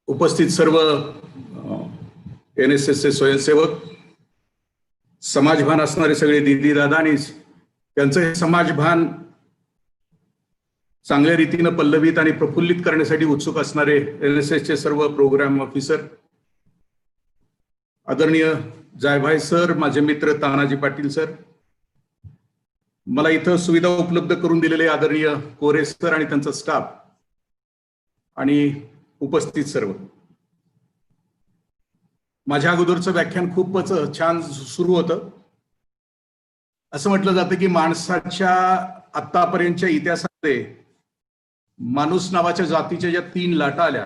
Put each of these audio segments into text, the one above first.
उपस्थित सर्व NSSचे स्वयंसेवक, समाजभान असणारे सगळे दीदी दादा आणि त्यांचं हे समाजभान चांगल्या रीतीने पल्लवित आणि प्रफुल्लित करण्यासाठी उत्सुक असणारे NSSचे सर्व प्रोग्राम ऑफिसर, आदरणीय जायभाई सर, माझे मित्र तानाजी पाटील सर, मला इथं सुविधा उपलब्ध करून दिलेले आदरणीय कोरे सर आणि त्यांचा स्टाफ आणि उपस्थित सर्व. माझ्या अगोदरचं व्याख्यान खूपच छान सुरू होतं. असं म्हटलं जातं की माणसाच्या आतापर्यंतच्या इतिहासामध्ये माणूस नावाच्या जातीच्या ज्या 3 लाटा आल्या,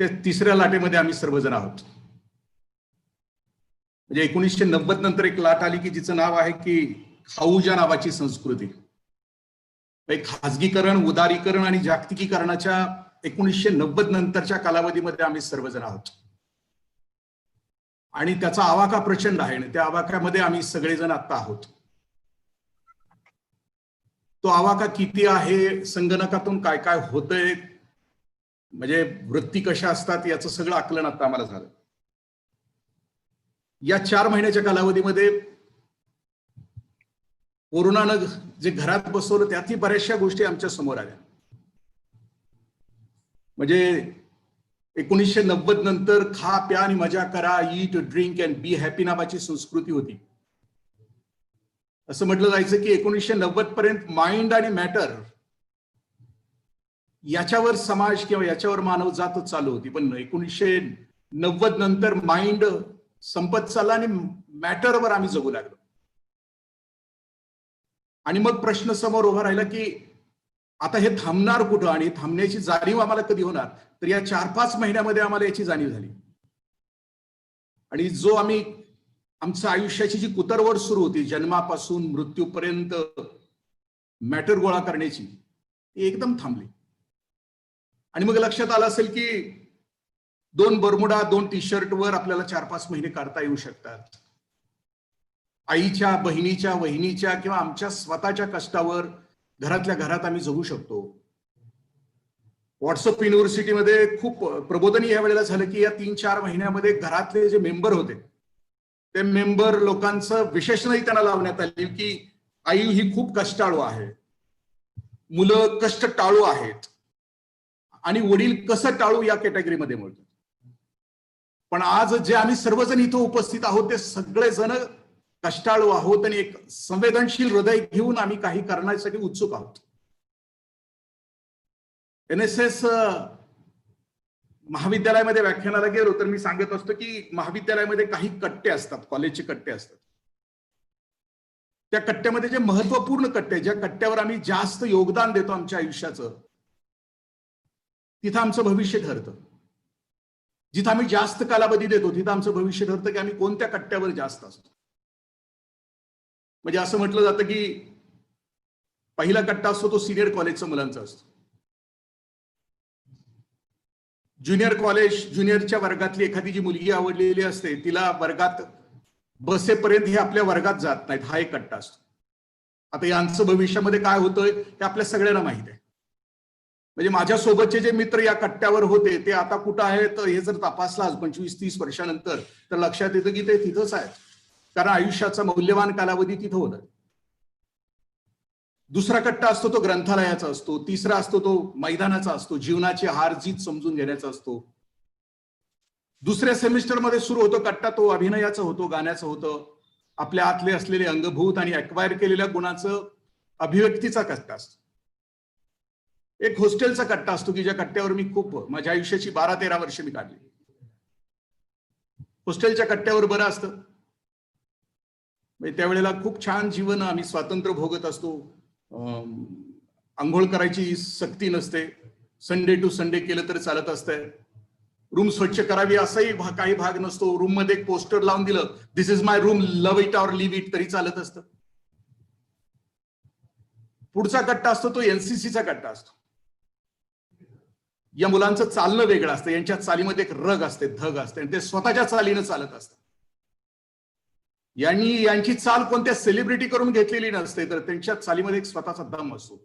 त्या तिसऱ्या लाटेमध्ये आम्ही सर्वजण आहोत. म्हणजे 1990 नंतर एक लाट आली की जिचं नाव आहे की खाऊजा नावाची संस्कृती. खाजगीकरण, उदारीकरण आणि जागतिकीकरणाच्या 1990 नंतरच्या कालावधीमध्ये आम्ही सर्वजण आहोत आणि त्याचा आवाका प्रचंड आहे. त्या आवाक्यामध्ये आम्ही सगळेजण आता आहोत. तो आवाका किती आहे, संगणकातून काय काय होतंय, म्हणजे वृत्ती कशा असतात, याचं सगळं आकलन आता आम्हाला झालं. या 4 महिन्याच्या कालावधीमध्ये कोरोनानं जे घरात बसवलं त्यातही बऱ्याचशा गोष्टी आमच्या समोर आल्या. म्हणजे 1990 नंतर खा प्या आणि मजा करा, ईट ड्रिंक अँड बी हॅपी नावाची संस्कृती होती. असं म्हटलं जायचं की 1990 पर्यंत माइंड आणि मॅटर याच्यावर समाज किंवा याच्यावर मानव जात चालू होती. पण 1990 नंतर माइंड संपत चालला आणि मॅटरवर आम्ही जगू लागलो. आणि मग प्रश्न समोर उभा राहिला की आता हे थांबणार कुठं आणि थांबण्याची जाणीव आम्हाला कधी होणार. तर या 4-5 महिन्यामध्ये आम्हाला याची जाणीव झाली. आणि जो आम्ही आमच्या आयुष्याची जी कुतरवड सुरू होती जन्मापासून मृत्यूपर्यंत मॅटर गोळा करण्याची, ती एकदम थांबली. आणि मग लक्षात आलं असेल की 2 बरमुडा 2 टी-शर्ट वर आपल्याला 4-5 महिने काढता येऊ शकतात. आईच्या, बहिणीच्या, वहिनीच्या किंवा आमच्या स्वतःच्या कष्टावर घरातल्या घरात आम्ही जगू शकतो. व्हॉट्सअप युनिव्हर्सिटीमध्ये खूप प्रबोधन या वेळेला झालं की या 3-4 महिन्यामध्ये घरातले जे मेंबर होते ते मेंबर लोकांचं विशेषणही त्यांना लावण्यात आली की आई ही खूप कष्टाळू आहे, मुलं कष्ट टाळू आहेत आणि वडील कसं टाळू या कॅटेगरीमध्ये मोडतात. पण आज जे आम्ही सर्वजण इथं उपस्थित आहोत ते सगळेजण कष्टाळू आहोत आणि एक संवेदनशील हृदय घेऊन आम्ही काही करण्यासाठी उत्सुक आहोत. NSS महाविद्यालयामध्ये व्याख्यानाला गेलो तर मी सांगत असतो की महाविद्यालयामध्ये काही कट्टे असतात, कॉलेजचे कट्टे असतात. त्या कट्ट्यामध्ये जे महत्वपूर्ण कट्टे, ज्या कट्ट्यावर आम्ही जास्त योगदान देतो आमच्या आयुष्याचं, तिथं आमचं भविष्य ठरतं. जिथं आम्ही जास्त कालावधी देतो तिथं आमचं भविष्य ठरतं की आम्ही कोणत्या कट्ट्यावर जास्त असतो. म्हणजे असं म्हटलं जातं की पहिला कट्टा असतो तो सिनियर कॉलेजच्या मुलांचा असतो. ज्युनियर कॉलेज, ज्युनियरच्या वर्गातली एखादी जी मुलगी आवडलेली असते तिला वर्गात बसेपर्यंत हे आपल्या वर्गात जात नाहीत, हा एक कट्टा असतो. आता यांचं भविष्यामध्ये काय होतंय हे आपल्या सगळ्यांना माहित आहे. म्हणजे माझ्या सोबतचे जे मित्र या कट्ट्यावर होते ते आता कुठं आहेत हे जर तपासला 25-30 वर्षानंतर तर लक्षात येतं की ते तिथंच आहेत, कारण आयुष्याचा मौल्यवान कालावधी तिथं होता. दुसरा कट्टा असतो तो ग्रंथालयाचा असतो. तिसरा असतो तो मैदानाचा असतो, जीवनाची हार जीत समजून घेण्याचा असतो. दुसऱ्या सेमिस्टरमध्ये सुरू होतो कट्टा तो अभिनयाचा होतो, गाण्याचा होतं, आपल्या आतले असलेले अंगभूत आणि अक्वायर केलेल्या गुणाचं अभिव्यक्तीचा कट्टा असतो. एक हॉस्टेलचा कट्टा असतो की ज्या कट्ट्यावर मी खूप माझ्या आयुष्याची 12-13 वर्ष मी काढली. हॉस्टेलच्या कट्ट्यावर बरं असतं, त्यावेळेला खूप छान जीवन, आम्ही स्वातंत्र्य भोगत असतो. आंघोळ करायची सक्ती नसते, संडे टू संडे केलं तर चालत असतंय. रूम स्वच्छ करावी असाही काही भाग नसतो. रूम मध्ये एक पोस्टर लावून दिलं, this is my room, love it or leave it, तरी चालत असतं. पुढचा कट्टा असतो तो NCCचा कट्टा असतो. या मुलांचं चालणं वेगळं असतं, यांच्या चालीमध्ये एक रग असते, धग असते आणि ते स्वतःच्या चालीनं चालत असतात. यांची चाल कोणत्या सेलिब्रिटी करून घेतलेली नसते, तर त्यांच्या चालीमध्ये एक स्वतःचा दम असतो.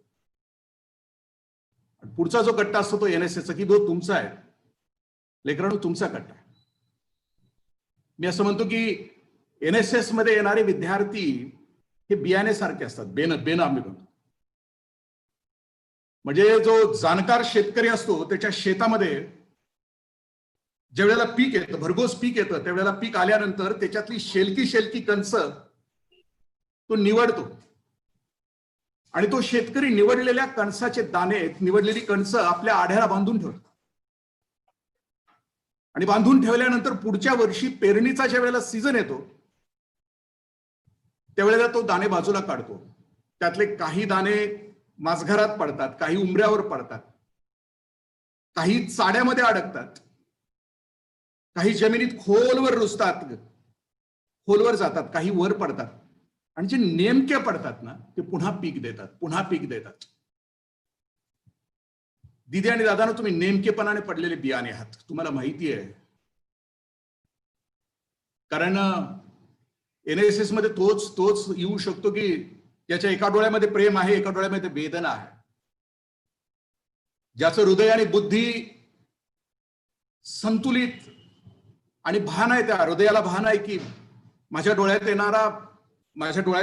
पुढचा जो कट्टा असतो तो NSSचा की जो तुमचा आहे. लेकरांनो, तुमचा कट्टा आहे. मी असं म्हणतो की NSS मध्ये येणारे विद्यार्थी हे बियाणे सारखे असतात, बेन आम्ही म्हणतो. म्हणजे जो जाणकार शेतकरी असतो त्याच्या शेतामध्ये ज्या वेळेला पीक येतं, भरघोस पीक येतं, त्यावेळेला पीक आल्यानंतर त्याच्यातली शेलकी कणस तो निवडतो आणि तो शेतकरी निवडलेल्या कणसाचे दाणे, निवडलेली कणस आपल्या आढ्याला बांधून ठेवतो आणि बांधून ठेवल्यानंतर पुढच्या वर्षी पेरणीचा ज्या वेळेला सीझन येतो त्यावेळेला तो दाणे बाजूला काढतो. त्यातले काही दाणे माझघरात पडतात, काही उंबऱ्यावर पडतात, काही चाड्यामध्ये अडकतात, काही जमिनीत खोलवर रुजतात, खोलवर जातात, काही वर पडतात आणि जे नेमके पडतात ना ते पुन्हा पीक देतात. दिदी आणि दादांनो, तुम्ही नेमकेपणाने पडलेले बियाणे आहात, तुम्हाला माहिती आहे. कारण NSS मध्ये तोच येऊ शकतो की ज्याच्या एका डोळ्यामध्ये प्रेम आहे, एका डोळ्यामध्ये वेदना आहे, ज्याचं हृदय आणि बुद्धी संतुलित आणि भान आहे, त्या हृदयाला भान आहे की माझ्या डोळ्यात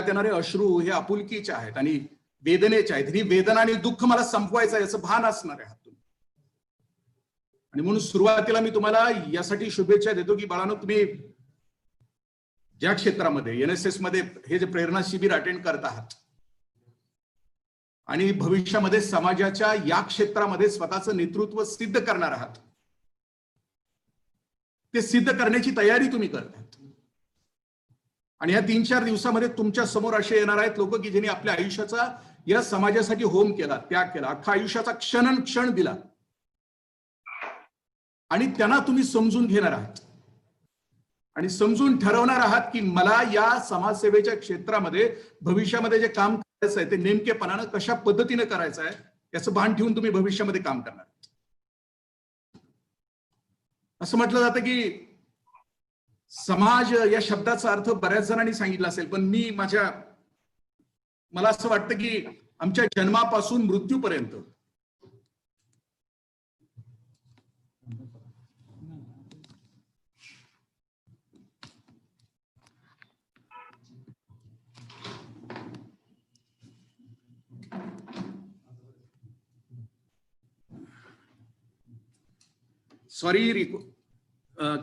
येणारे अश्रू हे आपुलकीचे आहेत आणि वेदनेचे आहेत. ही वेदना आणि दुःख मला संपवायचं आहे याचं भान असणार आहे तुम्ही. आणि म्हणून सुरुवातीला मी तुम्हाला यासाठी शुभेच्छा देतो की बाळांनो, तुम्ही ज्या क्षेत्रामध्ये NSS मध्ये हे जे प्रेरणा शिबिर अटेंड करत आहात आणि भविष्यामध्ये समाजाच्या या क्षेत्रामध्ये स्वतःचं नेतृत्व सिद्ध करणार आहात, ते सिद्ध करण्याची तयारी तुम्ही करत आहात. आणि या 3-4 दिवसामध्ये तुमच्या समोर असे येणार आहेत लोक की ज्यांनी आपल्या आयुष्याचा या समाजासाठी होम केला, त्याग केला, अख्खा आयुष्याचा क्षण दिला आणि त्यांना तुम्ही समजून घेणार आहात आणि समजून ठरवणार आहात की मला या समाजसेवेच्या क्षेत्रामध्ये भविष्यामध्ये जे काम करायचं आहे ते नेमकेपणानं कशा पद्धतीने करायचं आहे याचं भान ठेवून तुम्ही भविष्यामध्ये काम करणार. असं म्हटलं जातं की समाज या शब्दाचा अर्थ बऱ्याच जणांनी सांगितला असेल, पण मला असं वाटतं की आमच्या जन्मापासून मृत्यूपर्यंत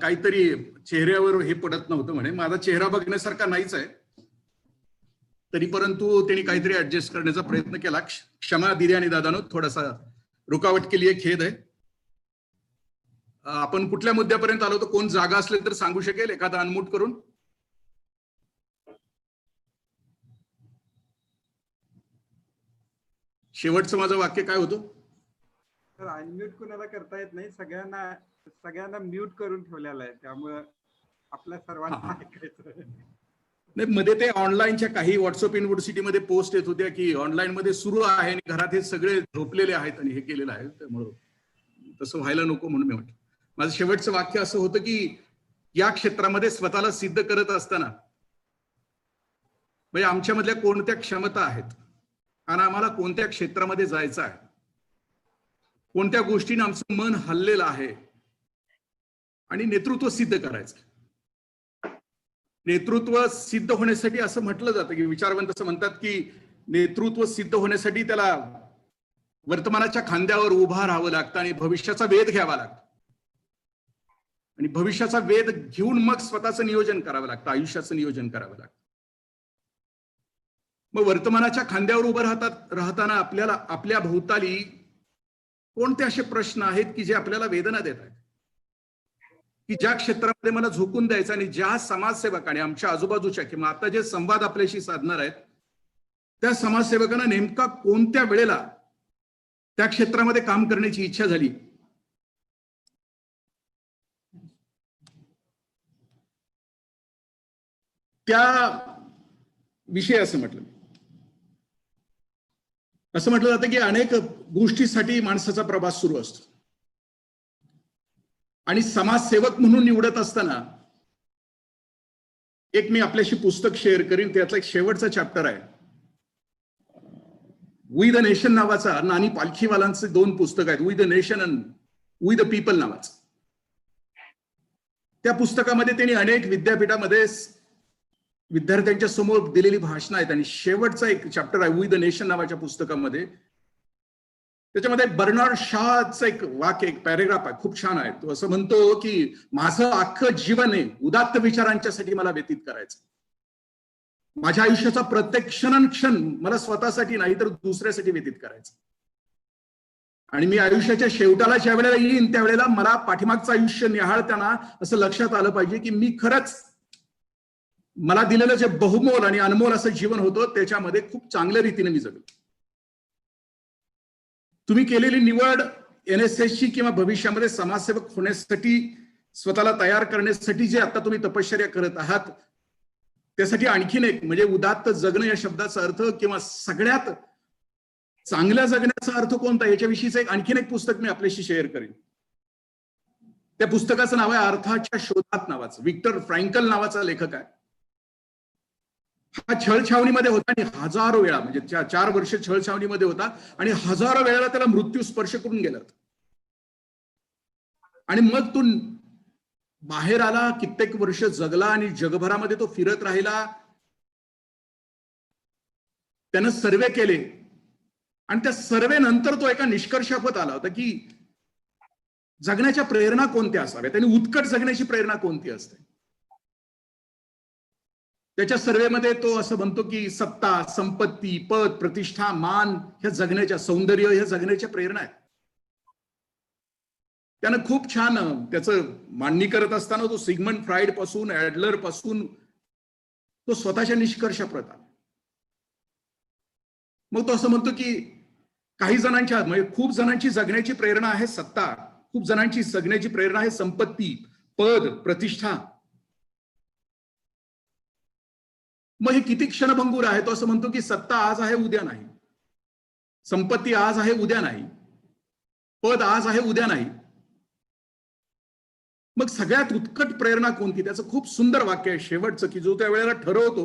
काहीतरी चेहऱ्यावर हे पडत नव्हतं म्हणे. माझा चेहरा बघण्यासारखा नाहीच आहे, तरी परंतु त्यांनी काहीतरी ऍडजस्ट करण्याचा प्रयत्न केला. क्षमा दिदी आणि दादानो, थोडासा रुकावट के लिए खेद आहे. आपण कुठल्या मुद्द्यापर्यंत आलो तर कोण जागा असले तर सांगू शकेल, एखादा अनम्यूट करून. शेवटचं माझं वाक्य काय होतं? अनम्यूट कुणाला करता येत नाही, सगळ्यांना म्यूट करून ठेवलेला आहे, त्यामुळे आपल्या सर्वांना ऐकायचं नाही. मध्ये ते ऑनलाईनच्या काही व्हॉट्सअप युनिव्हर्सिटीमध्ये पोस्ट येत होत्या की ऑनलाईन मध्ये सुरू आहे आणि घरात हे सगळे झोपलेले आहेत आणि हे केलेलं आहे, त्यामुळे तसं व्हायला नको म्हणून मी म्हटलं. माझं शेवटचं वाक्य असं होतं की या क्षेत्रामध्ये स्वतःला सिद्ध करत असताना म्हणजे आमच्यामधल्या कोणत्या क्षमता आहेत आणि आम्हाला कोणत्या क्षेत्रामध्ये जायचं आहे, कोणत्या गोष्टीने आमचं मन हललेलं आहे आणि नेतृत्व सिद्ध करायचं. नेतृत्व सिद्ध होण्यासाठी असं म्हटलं जातं की विचारवंत असं म्हणतात की नेतृत्व सिद्ध होण्यासाठी त्याला वर्तमानाच्या खांद्यावर उभा राहावं लागतं आणि भविष्याचा वेध घ्यावा लागतो आणि भविष्याचा वेध घेऊन मग स्वतःचं नियोजन करावं लागतं, आयुष्याचं नियोजन करावं लागतं. मग वर्तमानाच्या खांद्यावर उभं राहताना आपल्याला आपल्या भोवताली कोणते असे प्रश्न आहेत की जे आपल्याला वेदना देत आहेत, की ज्या क्षेत्रामध्ये मला झोकून द्यायचं आणि ज्या समाजसेवकाने आमच्या आजूबाजूच्या किंवा आता जे संवाद आपल्याशी साधणार आहेत त्या समाजसेवकांना नेमका कोणत्या वेळेला त्या क्षेत्रामध्ये काम करण्याची इच्छा झाली, त्या विषय असं म्हटलं जातं की अनेक गोष्टीसाठी माणसाचा प्रवास सुरू असतो आणि समाजसेवक म्हणून निवडत असताना एक मी आपल्याशी पुस्तक शेअर करीन, त्यातला एक शेवटचा चॅप्टर आहे. वी द नेशन नावाचा नानी पालखीवालांचे 2 पुस्तक आहेत, we the nation and we the people नावाचं. त्या पुस्तकामध्ये त्यांनी अनेक विद्यापीठामध्ये विद्यार्थ्यांच्या समोर दिलेली भाषणं आहेत आणि शेवटचा एक चॅप्टर आहे वी द नेशन नावाच्या पुस्तकामध्ये. त्याच्यामध्ये बर्नार्ड शॉचं एक वाक्य, एक पॅरेग्राफ आहे, खूप छान आहे. तो असं म्हणतो की माझं अख्खं जीवन आहे उदात्त विचारांच्यासाठी मला व्यतीत करायचं. माझ्या आयुष्याचा प्रत्येक क्षण मला स्वतःसाठी नाही तर दुसऱ्यासाठी व्यतीत करायचं. आणि मी आयुष्याच्या शेवटाला ज्या वेळेला येईन त्यावेळेला मला पाठीमागचं आयुष्य निहाळताना असं लक्षात आलं पाहिजे की मी खरंच मला दिलेलं जे बहुमोल आणि अनमोल असं जीवन होतं त्याच्यामध्ये खूप चांगल्या रीतीने मी जगलो. तुम्ही केलेली निवड NSSची किंवा भविष्यामध्ये समाजसेवक होण्यासाठी स्वतःला तयार करण्यासाठी जे आता तुम्ही तपश्चर्या करत आहात त्यासाठी आणखीन एक म्हणजे उदात्त जगणं या शब्दाचा अर्थ किंवा सगळ्यात चांगल्या जगण्याचा अर्थ कोणता याच्याविषयीचं एक आणखीन एक पुस्तक मी आपल्याशी शेअर करेन. त्या पुस्तकाचं नाव आहे अर्थाच्या शोधात नावाचं. विक्टर फ्रँकल नावाचा लेखक आहे. हा छळछावणीमध्ये होता आणि हजारो वेळा म्हणजे 4 वर्ष छळछावणीमध्ये होता आणि हजारो वेळेला त्याला मृत्यू स्पर्श करून गेला आणि मग तो बाहेर आला, कित्येक वर्ष जगला आणि जगभरामध्ये तो फिरत राहिला. त्यानं सर्वे केले आणि त्या सर्वे नंतर तो एका निष्कर्षावर आला होता की जगण्याच्या प्रेरणा कोणत्या असाव्या, त्यांनी उत्कट जगण्याची प्रेरणा कोणती असते. त्याच्या सर्वेमध्ये तो असं म्हणतो की सत्ता, संपत्ती, पद, प्रतिष्ठा, मान ह्या जगण्याच्या, सौंदर्य ह्या जगण्याच्या प्रेरणा आहेत. त्यानं खूप छान त्याचं मांडणी करत असताना तो सिगमंड फ्राइड पासून ऍडलर पासून तो स्वतःच्या निष्कर्षाप्रत आला. मग तो असं म्हणतो की काही जणांच्या म्हणजे खूप जणांची जगण्याची प्रेरणा आहे सत्ता, खूप जणांची जगण्याची प्रेरणा आहे संपत्ती, पद, प्रतिष्ठा. मग हे किती क्षणभंगूर आहे. तो असं म्हणतो की सत्ता आज आहे उद्या नाही, संपत्ती आज आहे उद्या नाही, पद आज आहे उद्या नाही. मग सगळ्यात उत्कट प्रेरणा कोणती. त्याचं खूप सुंदर वाक्य आहे शेवटचं की जो त्या वेळेला ठरवतो.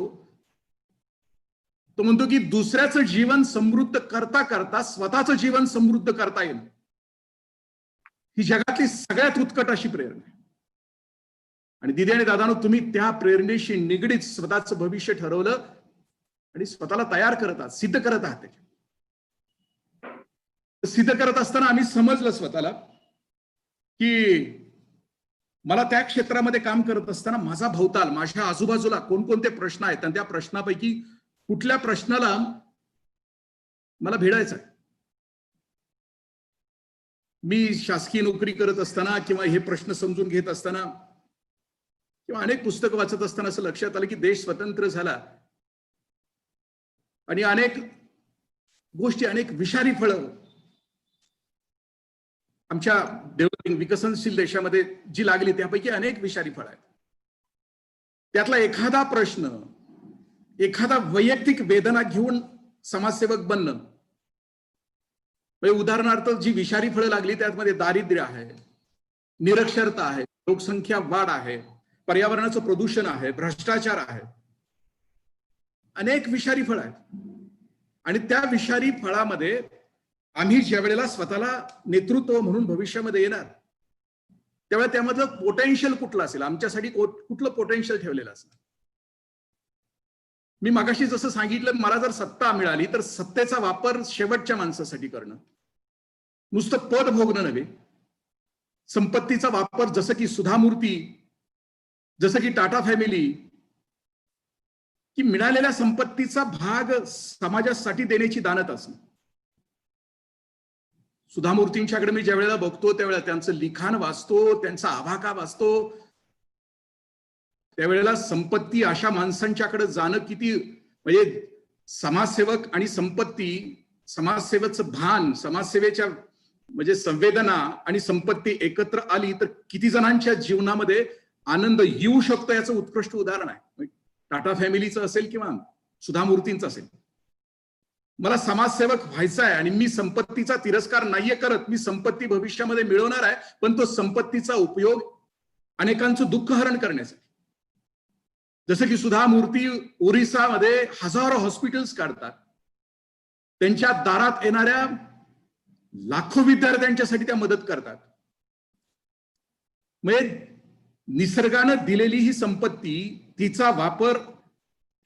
तो म्हणतो की दुसऱ्याचं जीवन समृद्ध करता करता स्वतःचं जीवन समृद्ध करता येईल, ही जगातली सगळ्यात उत्कट अशी प्रेरणा आहे. आणि दिदी आणि दादानो तुम्ही त्या प्रेरणेशी निगडीत स्वतःचं भविष्य ठरवलं आणि स्वतःला तयार करत आहात, सिद्ध करत आहात. त्याच्या सिद्ध करत असताना आम्ही समजलं स्वतःला की मला त्या क्षेत्रामध्ये काम करत असताना माझा भोवताल, माझ्या आजूबाजूला कोणकोणते प्रश्न आहेत आणि त्या प्रश्नापैकी कुठल्या प्रश्नाला मला भिडायचं आहे. मी शासकीय नोकरी करत असताना किंवा हे प्रश्न समजून घेत असताना किंवा अनेक पुस्तकं वाचत असताना असं लक्षात आलं की देश स्वतंत्र झाला आणि अनेक गोष्टी, अनेक विषारी फळं आमच्या डेव्हलपिंग विकसनशील देशामध्ये जी लागली त्यापैकी अनेक विषारी फळं आहेत. त्यातला एखादा प्रश्न, एखादा वैयक्तिक वेदना घेऊन समाजसेवक बनणं म्हणजे उदाहरणार्थ जी विषारी फळं लागली त्यामध्ये दारिद्र्य आहे, निरक्षरता आहे, लोकसंख्या वाढ आहे, पर्यावरणाचं प्रदूषण आहे, भ्रष्टाचार आहे, अनेक विषारी फळं आहेत. आणि त्या विषारी फळामध्ये आम्ही ज्या वेळेला स्वतःला नेतृत्व म्हणून भविष्यामध्ये येणार त्यावेळेला त्यामधलं पोटेन्शियल कुठलं असेल, आमच्यासाठी कुठलं पोटेन्शियल ठेवलेलं असेल. मी मगाशी जसं सांगितलं मला जर सत्ता मिळाली तर सत्तेचा वापर शेवटच्या माणसासाठी करणं, नुसतं पद भोगणं नव्हे. संपत्तीचा वापर जसं की सुधामूर्ती, जसं की टाटा फॅमिली, की मिळालेल्या संपत्तीचा भाग समाजासाठी देण्याची दानत असणं. सुधामूर्तींच्याकडे मी ज्या वेळेला बघतो त्यावेळेला त्यांचं लिखाण वाचतो, त्यांचा आभाका वाचतो, त्यावेळेला संपत्ती अशा माणसांच्याकडे जाणं किती म्हणजे समाजसेवक आणि संपत्ती, समाजसेवेचं भान, समाजसेवेच्या म्हणजे संवेदना आणि संपत्ती एकत्र आली तर किती जणांच्या जीवनामध्ये आनंद येऊ शकतो याचं उत्कृष्ट उदाहरण आहे. टाटा फॅमिलीचं असेल किंवा सुधामूर्तींचं असेल. मला समाजसेवक व्हायचं आहे आणि मी संपत्तीचा तिरस्कार नाहीये करत, मी संपत्ती भविष्यामध्ये मिळवणार आहे, पण तो संपत्तीचा उपयोग अनेकांचं दुःख हरण करण्यासाठी. जसं की सुधामूर्ती ओरिसामध्ये हजारो हॉस्पिटल्स काढतात, त्यांच्या दारात येणाऱ्या लाखो विद्यार्थ्यांच्यासाठी त्या मदत करतात. म्हणजे निसर्गानं दिलेली ही संपत्ती, तिचा वापर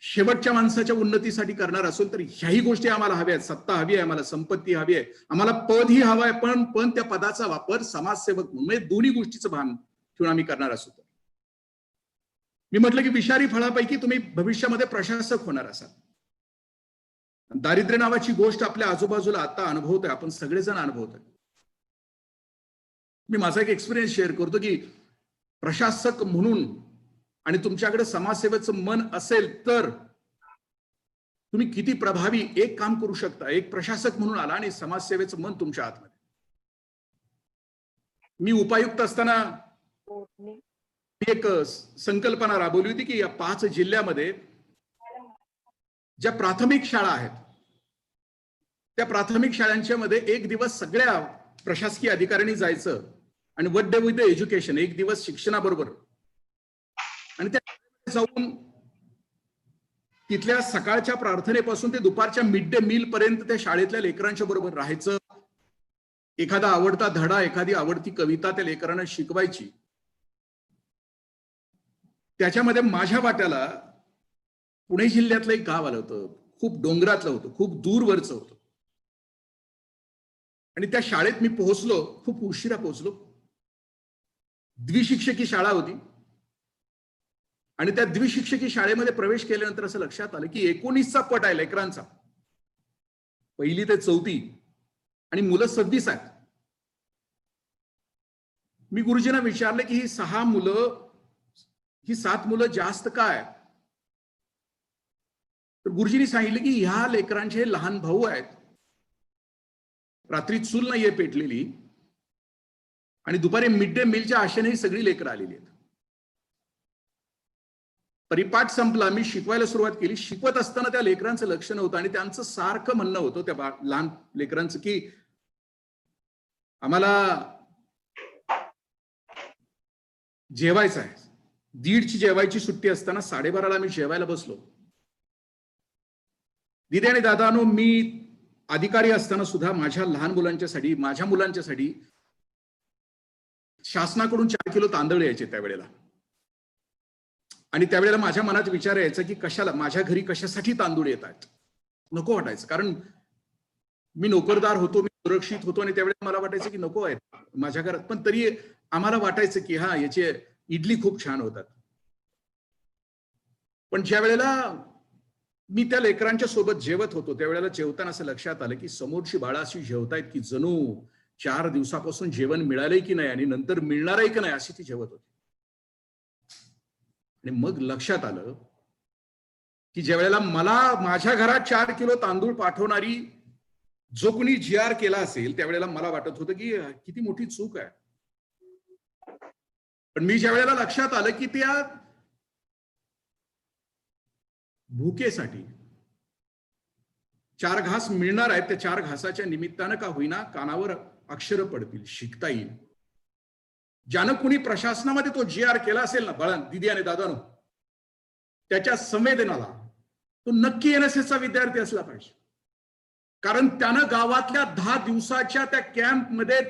शेवटच्या माणसाच्या उन्नतीसाठी करणार असेल तर ह्याही गोष्टी आम्हाला हव्या आहेत. सत्ता हवी आहे, आम्हाला संपत्ती हवी आहे, आम्हाला पदही हवं आहे, पण त्या पदाचा वापर समाजसेवक म्हणून, म्हणजे दोन्ही गोष्टीचं भान ठेवून आम्ही करणार असू. तर मी म्हटलं की विषारी फळापैकी तुम्ही भविष्यामध्ये प्रशासक होणार असाल. दारिद्र्य नावाची गोष्ट आपल्या आजूबाजूला आता अनुभवतोय, आपण सगळेजण अनुभवतोय. मी माझा एक एक्सपिरियन्स शेअर करतो की प्रशासक म्हणून आणि तुमच्याकडे समाजसेवेचं मन असेल तर तुम्ही किती प्रभावी एक काम करू शकता. एक प्रशासक म्हणून आला आणि समाजसेवेचं मन तुमच्या आतमध्ये. मी उपायुक्त असताना एक संकल्पना राबवली होती की या 5 जिल्ह्यामध्ये ज्या प्राथमिक शाळा आहेत त्या प्राथमिक शाळांच्या मध्ये एक दिवस सगळ्या प्रशासकीय अधिकाऱ्यांनी जायचं आणि what day with the education, एक दिवस शिक्षणाबरोबर, आणि त्या जाऊन तिथल्या सकाळच्या प्रार्थनेपासून ते दुपारच्या मिड डे मील पर्यंत त्या शाळेतल्या लेकरांच्या बरोबर राहायचं. एखादा आवडता धडा, एखादी आवडती कविता त्या लेकरांना शिकवायची. त्याच्यामध्ये माझ्या वाट्याला पुणे जिल्ह्यातलं एक गाव आलं होतं, खूप डोंगरातलं होतं, खूप दूरवरचं होतं. आणि त्या शाळेत मी पोहोचलो, खूप उशिरा पोहोचलो. द्विशिक्षकी शाळा होती आणि त्या द्विशिक्षकी शाळेमध्ये प्रवेश केल्यानंतर असं लक्षात आलं की 19चा पट आहे लेकरांचा, 1ली ते 4थी, आणि मुलं 26 आहेत. मी गुरुजींना विचारलं की ही 7 मुलं जास्त काय? तर गुरुजींनी सांगितलं की ह्या लेकरांचे लहान भाऊ आहेत, रात्री चूल नाहीये पेटलेली, आणि दुपारी मिड डे मीलच्या आशेने सगळी लेकरं आलेली आहेत. परिपाठ संपला, मी शिकवायला सुरुवात केली. शिकवत असताना त्या लेकरांचं लक्ष नव्हतं आणि त्यांचं सारखं म्हणणं होतं त्या लहान लेकरांचं की आम्हाला जेवायचं आहे. 1:30ची जेवायची सुट्टी असताना 12:30ला मी जेवायला बसलो. दिदी आणि दादानो, मी अधिकारी असताना सुद्धा माझ्या लहान मुलांच्यासाठी, माझ्या मुलांच्यासाठी शासनाकडून 4 किलो तांदूळ यायचे त्यावेळेला. आणि त्यावेळेला माझ्या मनात विचार यायचा की कशाला, माझ्या घरी कशासाठी तांदूळ येत आहेत. नको वाटायचं, कारण मी नोकरदार होतो, मी सुरक्षित होतो, आणि त्यावेळेला मला वाटायचं की नको आहेत माझ्या घरात. पण तरी आम्हाला वाटायचं की हा, याचे इडली खूप छान होतात. पण ज्या वेळेला मी त्या लेकरांच्या सोबत जेवत होतो त्यावेळेला जेवताना असं लक्षात आलं की समोरची बाळं अशी जेवतायत की जणू 4 दिवसापासून जेवण मिळालंय की नाही आणि नंतर मिळणारही की नाही अशी ती जेवत होती. आणि मग लक्षात आलं की ज्या वेळेला मला माझ्या घरात 4 किलो तांदूळ पाठवणारी जो कोणी GR केला असेल त्यावेळेला मला वाटत होतं की किती मोठी चूक आहे. पण मी ज्या वेळेला लक्षात आलं की त्या भुकेसाठी 4 घास मिळणार आहेत, त्या 4 घासाच्या निमित्तानं का होईना कानावर अक्षर पडतील, शिकता येईल. ज्यानं कुणी प्रशासनामध्ये तो GR केला असेल ना बाळां, दिदी आणि दादानो, त्याच्या संवेदनाला तो नक्की NSSचा विद्यार्थी असला पाहिजे. कारण त्यानं गावातल्या 10 दिवसाच्या त्या कॅम्पमध्ये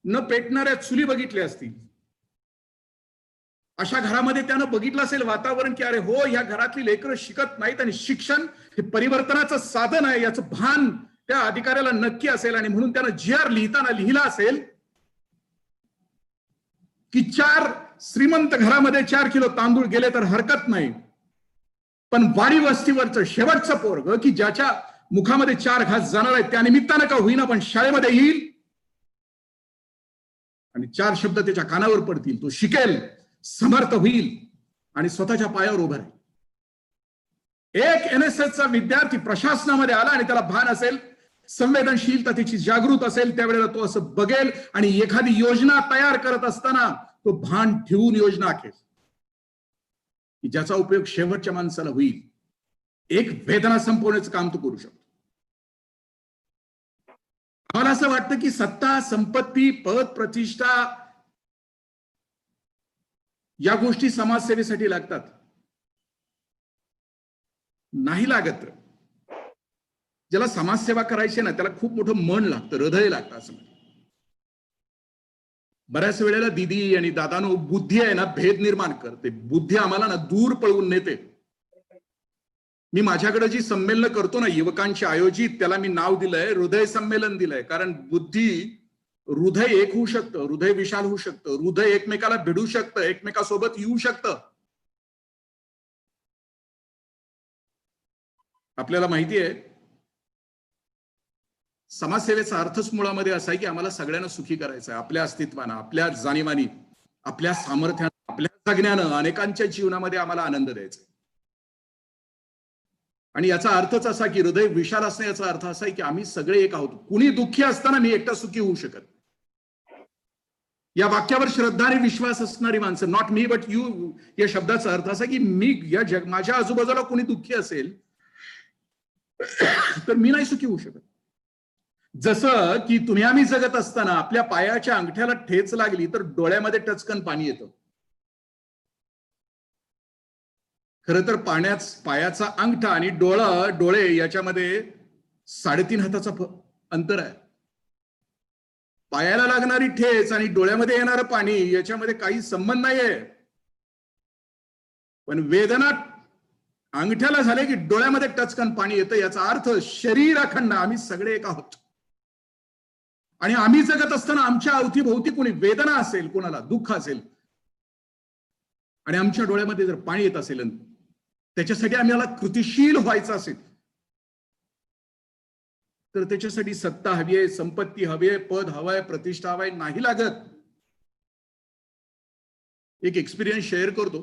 न पेटणाऱ्या चुली बघितल्या असतील. अशा घरामध्ये त्यानं बघितलं असेल वातावरण की अरे हो, या घरातली लेकरं शिकत नाहीत आणि शिक्षण हे परिवर्तनाचं साधन आहे याचं भान त्या अधिकाऱ्याला नक्की असेल. आणि म्हणून त्यानं GR लिहिताना लिहिला असेल की 4 श्रीमंत घरामध्ये 4 किलो तांदूळ गेले तर हरकत नाही, पण वाडी वस्तीवरचं शेवटचं पोरग की ज्याच्या मुखामध्ये 4 घास जाणार आहेत त्या निमित्तानं का होईना पण शाळेमध्ये येईल आणि 4 शब्द त्याच्या कानावर पडतील, तो शिकेल, समर्थ होईल आणि स्वतःच्या पायावर उभा राहील. एक NSSचा विद्यार्थी प्रशासनामध्ये आला आणि त्याला भान असेल, संवेदनशीलता त्याची जागृत असेल, त्यावेळेला तो असं बघेल आणि एखादी योजना तयार करत असताना तो भान ठेवून योजना आखेल की ज्याचा उपयोग शेवटच्या माणसाला होईल. एक वेदना संपवण्याचं काम तो करू शकतो. आम्हाला असं वाटतं की सत्ता, संपत्ती, पद, प्रतिष्ठा या गोष्टी समाजसेवेसाठी लागतात. नाही लागत. ज्याला समाजसेवा करायची ना त्याला खूप मोठं मन लागतं, हृदय लागतं. असं बऱ्याच वेळेला दीदी आणि दादानो बुद्धी आहे ना भेद निर्माण करते. बुद्धी आम्हाला ना दूर पळवून नेते. मी माझ्याकडे जी संमेलन करतो ना युवकांची आयोजित, त्याला मी नाव दिलंय हृदय संमेलन दिलंय. कारण बुद्धी, हृदय एक होऊ शकतं, हृदय विशाल होऊ शकतं, हृदय एकमेकाला भिडू शकतं, एकमेकासोबत येऊ शकतं. आपल्याला माहिती आहे समाजसेवेचा अर्थच मुळामध्ये असा आहे की आम्हाला सगळ्यांना सुखी करायचं आहे. आपल्या अस्तित्वानं, आपल्या जाणीवानी, आपल्या सामर्थ्यानं, आपल्या जगण्यानं अनेकांच्या जीवनामध्ये आम्हाला आनंद द्यायचा. आणि याचा अर्थच असा की हृदय विशाल असणे, याचा अर्थ असा आहे की आम्ही सगळे एक आहोत. कुणी दुःखी असताना मी एकटा सुखी होऊ शकत. या वाक्यावर श्रद्धा आणि विश्वास असणारी माणसं, नॉट मी बट यू, या शब्दाचा अर्थ असा की मी या माझ्या आजूबाजूला कोणी दुःखी असेल तर मी नाही सुखी होऊ शकत. जसं की तुम्ही आम्ही जगत असताना आपल्या पायाच्या अंगठ्याला ठेच लागली तर डोळ्यामध्ये टचकन पाणी येतं. खरं तर पायाचा अंगठा आणि डोळे याच्यामध्ये 3.5 हाताचा अंतर आहे. पायाला लागणारी ठेच आणि डोळ्यामध्ये येणारं पाणी याच्यामध्ये काही संबंध नाहीये. पण वेदना अंगठ्याला झाले की डोळ्यामध्ये टचकन पाणी येतं. याचा अर्थ शरीर अखंड आम्ही सगळे एक आहोत. आणि आम्ही जगत असताना आमच्या अवतीभोवती कोणी वेदना असेल, कोणाला दुःख असेल आणि आमच्या डोळ्यामध्ये जर पाणी येत असेल, त्याच्यासाठी आम्हाला कृतिशील व्हायचं असेल तर त्याच्यासाठी सत्ता हवी आहे, संपत्ती हवी आहे, पद हवंय, प्रतिष्ठा हवाय, नाही लागत. एक एक्सपिरियन्स शेअर करतो.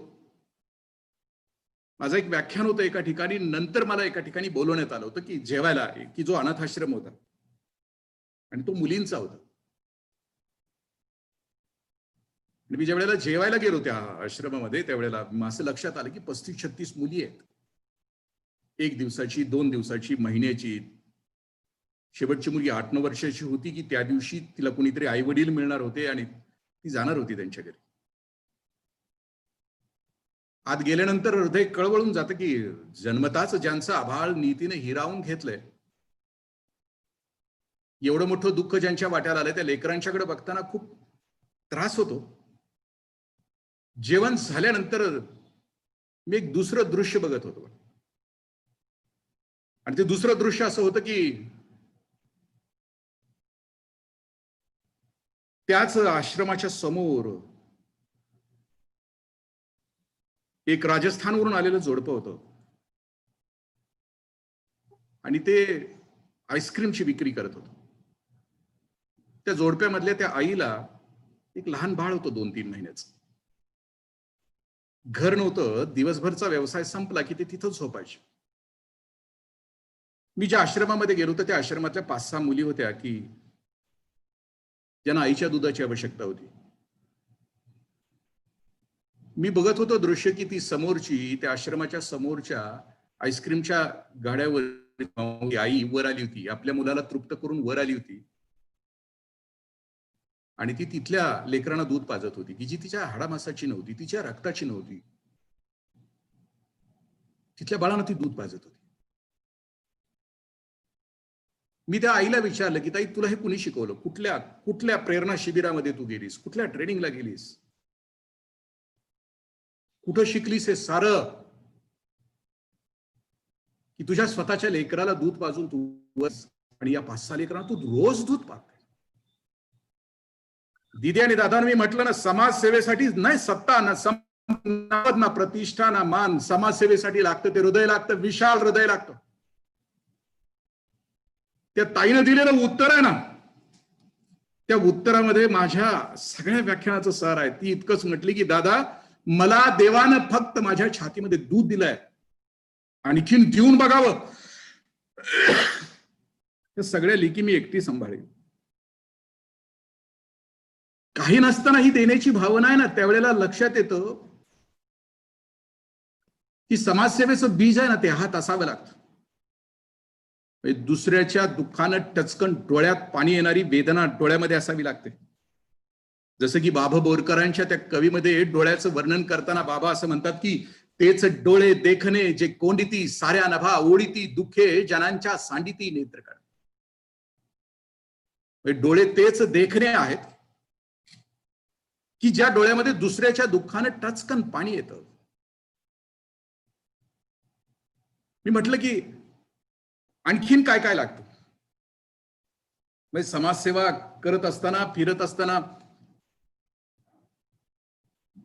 माझं एक व्याख्यान होतं एका ठिकाणी. नंतर मला एका ठिकाणी बोलवण्यात आलं होतं की जेवायला, की जो अनाथ आश्रम होता आणि तो मुलींचा होता. मी ज्या वेळेला जेवायला गेलो त्या आश्रमामध्ये त्यावेळेला असं लक्षात आलं की 35-36 मुली आहेत. 1 दिवसाची, 2 दिवसाची, महिन्याची. शेवटची मुलगी 8-9 वर्षाची होती की त्या दिवशी तिला कुणीतरी आई वडील मिळणार होते आणि ती जाणार होती त्यांच्या घरी. आत गेल्यानंतर हृदय कळवळून जातं की जन्मताच ज्यांचं आभाळ नीतीने हिरावून घेतलंय, एवढं मोठं दुःख ज्यांच्या वाट्याला आलंय, त्या लेकरांच्याकडे बघताना खूप त्रास होतो. जेवण झाल्यानंतर मी एक दुसरं दृश्य बघत होतो आणि ते दुसरं दृश्य असं होतं की त्याच आश्रमाच्या समोर एक राजस्थानवरून आलेलं जोडपं होतं आणि ते आईस्क्रीमची विक्री करत होतं. त्या जोडप्यामधल्या त्या आईला एक लहान बाळ होतं 2-3 महिन्याचं. घर नव्हतं. दिवसभरचा व्यवसाय संपला की ते तिथंच झोपायचे. मी ज्या आश्रमामध्ये गेलो होतो त्या आश्रमातल्या 5-6 मुली होत्या की ज्यांना आईच्या दुधाची आवश्यकता होती. मी बघत होतो दृश्य की ती समोरची, त्या आश्रमाच्या समोरच्या आईस्क्रीमच्या गाड्यावर आई वर आली होती. आपल्या मुलाला तृप्त करून वर आली होती आणि ती तिथल्या लेकरांना दूध पाजत होती की जी तिच्या हाडामासाची नव्हती, तिच्या रक्ताची नव्हती. तिथल्या बाळांना ती दूध पाजत होती. मी त्या आईला विचारलं की ताई तुला हे कुणी शिकवलं? कुठल्या प्रेरणा शिबिरामध्ये तू गेलीस? कुठल्या ट्रेनिंगला गेलीस? कुठं शिकलीस हे सारं की तुझ्या स्वतःच्या लेकराला दूध पाजून तू आणि या 5-6 लेकरांना तू रोज दूध पाजते? दीदी आणि दादांनी मी म्हटलं ना, समाजसेवेसाठी नाही सत्ता ना प्रतिष्ठा ना मान, समाजसेवेसाठी लागतं ते हृदय लागतं, विशाल हृदय लागतं. त्या ताईनं दिलेलं उत्तर आहे ना, त्या उत्तरामध्ये माझ्या सगळ्या व्याख्यानाचं सार आहे. ती इतकंच म्हटली की दादा मला देवानं फक्त माझ्या छातीमध्ये दूध दिलंय, आणखीन देऊन बघावं. त्या सगळ्या लेकी मी एकटी सांभाळेन. काही नसताना ही देण्याची भावना आहे ना, त्यावेळेला लक्षात येतं की समाजसेवेचं बीज आहे ना ते हात असावं लागतं. दुसऱ्याच्या दुःखानं टचकन डोळ्यात पाणी येणारी वेदना डोळ्यामध्ये असावी लागते. जसं की बाबा बोरकरांच्या त्या कवीमध्ये डोळ्याचं वर्णन करताना बाबा असं म्हणतात की तेच डोळे देखणे जे कोंडिती साऱ्या नभा ओढिती दुःखे जनांच्या सांडिती नेत्र काढ. डोळे तेच देखणे आहेत की ज्या डोळ्यामध्ये दुसऱ्याच्या दुःखानं टचकन पाणी येतं. मी म्हटलं की आणखीन काय काय लागतं. म्हणजे समाजसेवा करत असताना, फिरत असताना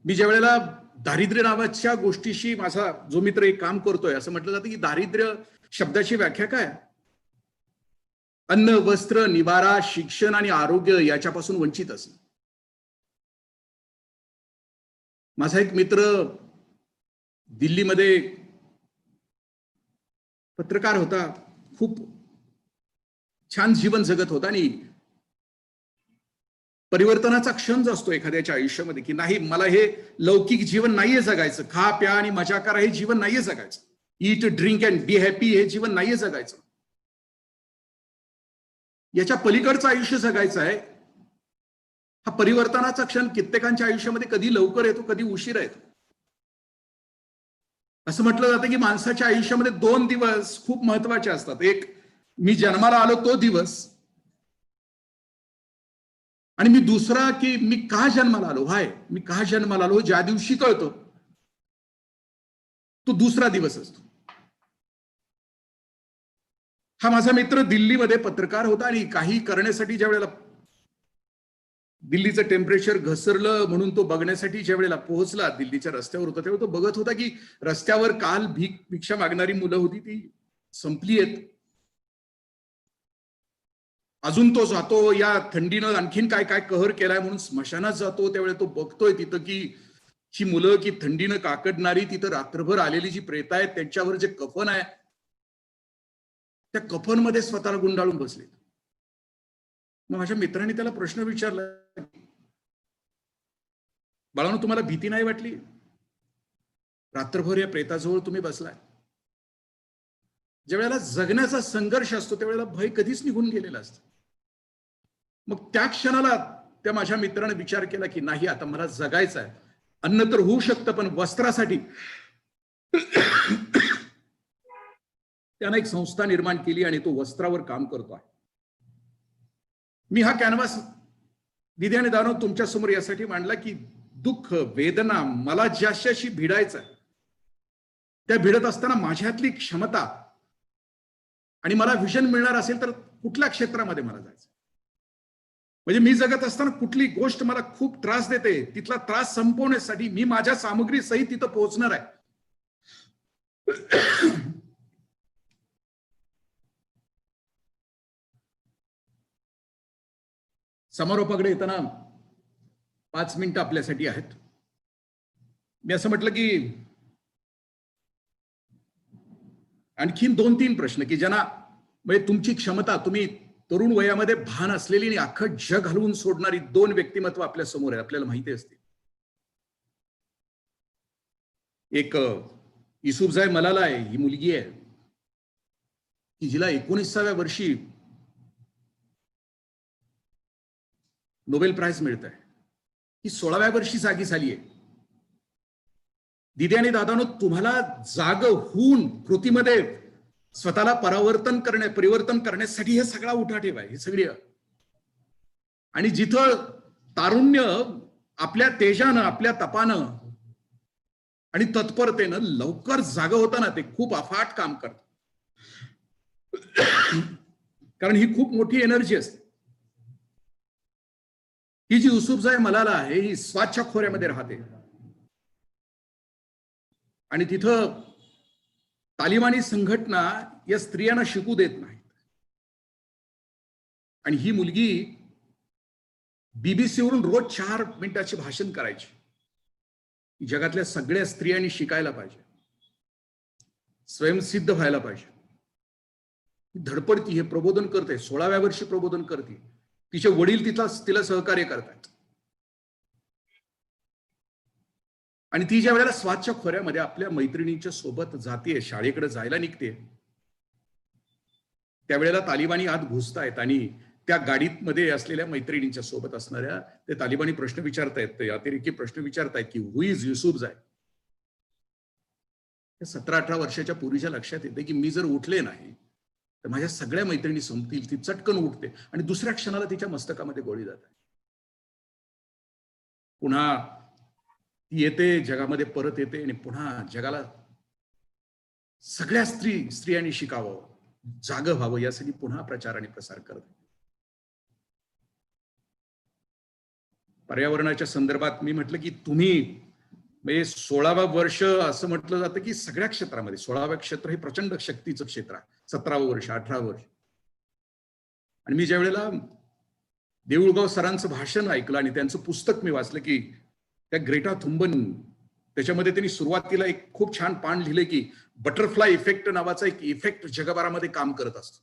मी ज्या वेळेला दारिद्र्य नावाच्या गोष्टीशी माझा जो मित्र एक काम करतोय, असं म्हटलं जातं की दारिद्र्य शब्दाची व्याख्या काय? अन्न, वस्त्र, निवारा, शिक्षण आणि आरोग्य याच्यापासून वंचित असणं. माझा एक मित्र दिल्लीमध्ये पत्रकार होता, खूप छान जीवन जगत होता आणि परिवर्तनाचा क्षण जो असतो एखाद्याच्या आयुष्यामध्ये की नाही, मला हे लौकिक जीवन नाहीये जगायचं, खा प्या आणि मजा करा हे जीवन नाहीये जगायचं, ईट ड्रिंक अँड बी हॅपी हे जीवन नाहीये जगायचं, याच्या पलीकडचं आयुष्य जगायचं आहे. हा परिवर्तनाचा क्षण कित्येकांच्या आयुष्यामध्ये कधी लवकर येतो, कधी उशिरा येतो. असं म्हटलं जातं की माणसाच्या आयुष्यामध्ये 2 दिवस खूप महत्वाचे असतात. एक, मी जन्माला आलो तो दिवस, आणि मी दुसरा की मी का जन्माला आलो, मी का जन्माला आलो ज्या दिवशी कळतो तो दुसरा दिवस असतो. हा माझा मित्र दिल्लीमध्ये पत्रकार होता आणि काही करण्यासाठी ज्या वेळेला दिल्लीचं टेम्परेचर घसरलं म्हणून तो बघण्यासाठी ज्या वेळेला पोहोचला, दिल्लीच्या रस्त्यावर होता, तेव्हा तो बघत होता की रस्त्यावर काल भिक्षा मागणारी मुलं होती ती संपली आहेत. अजून तो जातो, या थंडीनं आणखीन काय काय कहर केलाय म्हणून स्मशानात जातो. त्यावेळेला तो बघतोय तिथं की ही मुलं की थंडीनं काकडणारी, तिथं रात्रभर आलेली जी प्रेत आहेत त्यांच्यावर जे कफन आहे त्या कफनमध्ये स्वतःला गुंडाळून बसले. मग माझ्या मित्राने त्याला प्रश्न विचारला, बाळांनो तुम्हाला भीती नाही वाटली? रात्रभर या प्रेताजवळ तुम्ही बसलाय. ज्या वेळेला जगण्याचा संघर्ष असतो त्यावेळेला भय कधीच निघून गेलेला असतं. मग त्या क्षणाला त्या माझ्या मित्राने विचार केला की नाही, आता मला जगायचं आहे. अन्न तर होऊ शकतं पण वस्त्रासाठी त्यानं एक संस्था निर्माण केली आणि तो वस्त्रावर काम करतो आहे. मी हा कॅनव्हास दिदी आणि दानव तुमच्या समोर यासाठी मांडला की दुःख, वेदना मला ज्याशी भिडायचं आहे त्या भिडत असताना माझ्यातली क्षमता आणि मला विजन मिळणार असेल तर कुठल्या क्षेत्रामध्ये मला जायचं, म्हणजे मी जगत असताना कुठली गोष्ट मला खूप त्रास देते, तिथला त्रास संपवण्यासाठी मी माझ्या सामग्री सहित तिथं पोहोचणार आहे. समारोपाकडे येताना 5 मिनिटं आपल्यासाठी आहेत. मी असं म्हटलं की आणखीन 2-3 प्रश्न की ज्यांना म्हणजे तुमची क्षमता, तुम्ही तरुण वयामध्ये भान असलेली आणि अख्खं जग हलवून सोडणारी 2 व्यक्तिमत्व आपल्या समोर आहे, आपल्याला माहिती असते. एक युसुफजाई मलाला आहे, ही मुलगी आहे की जिला 19व्या वर्षी नोबेल प्राइज मिळत आहे. ही 16व्या वर्षी जागी झाली आहे. दिदी आणि दादानो, तुम्हाला जाग होऊन कृतीमध्ये स्वतःला परिवर्तन करण्यासाठी हे सगळा उठाठेव आहे, हे सगळी. आणि जिथं तारुण्य आपल्या तेजानं, आपल्या तपानं आणि तत्परतेनं लवकर जाग होताना ते खूप अफाट काम करत, कारण ही खूप मोठी एनर्जी असते. ही जी युसुफजाई मलाला आहे ही स्वाच्छा खोऱ्यामध्ये राहते आणि तिथं तालिबानी संघटना या स्त्रियांना शिकू देत नाहीत. आणि ही मुलगी बीबीसीवरून रोज 4 मिनिटाचे भाषण करायची. जगातल्या सगळ्या स्त्रियांनी शिकायला पाहिजे, स्वयंसिद्ध व्हायला पाहिजे. धडपडती, हे प्रबोधन करते, 16व्या वर्षी प्रबोधन करते. तिचे वडील तिला सहकार्य करतात. आणि ती ज्या वेळेला स्वाच्छा खोऱ्यामध्ये आपल्या मैत्रिणींच्या सोबत जाते, शाळेकडे जायला निघते, त्यावेळेला तालिबानी आत घुसतायत आणि त्या गाडीत मध्ये असलेल्या मैत्रिणींच्या सोबत असणाऱ्या ते तालिबानी प्रश्न विचारतायत, ते अतिरेकी प्रश्न विचारतायत की हु इज युसुफजाई. 17-18 वर्षाच्या पोरीच्या लक्षात येते की मी जर उठले नाही तर माझ्या सगळ्या मैत्रिणी संपतील. ती चटकन उठते आणि दुसऱ्या क्षणाला तिच्या मस्तकामध्ये गोळी जाते. पुन्हा ती येते जगामध्ये परत येते आणि पुन्हा जगाला सगळ्या स्त्रियांनी शिकावं, जागं व्हावं यासाठी पुन्हा प्रचार आणि प्रसार करते. पर्यावरणाच्या संदर्भात मी म्हटलं की तुम्ही म्हणजे 16वं वर्ष असं म्हटलं जातं की सगळ्या क्षेत्रामध्ये 16वं क्षेत्र हे प्रचंड शक्तीचं क्षेत्र आहे. 17वं वर्ष, 18वं वर्ष. आणि मी ज्या वेळेला देऊळगाव सरांचं भाषण ऐकलं आणि त्यांचं पुस्तक मी वाचलं की त्या ग्रेटा थुंबन, त्याच्यामध्ये त्यांनी सुरुवातीला एक खूप छान पान लिहिले की बटरफ्लाय इफेक्ट नावाचा एक इफेक्ट जगभरामध्ये काम करत असतो.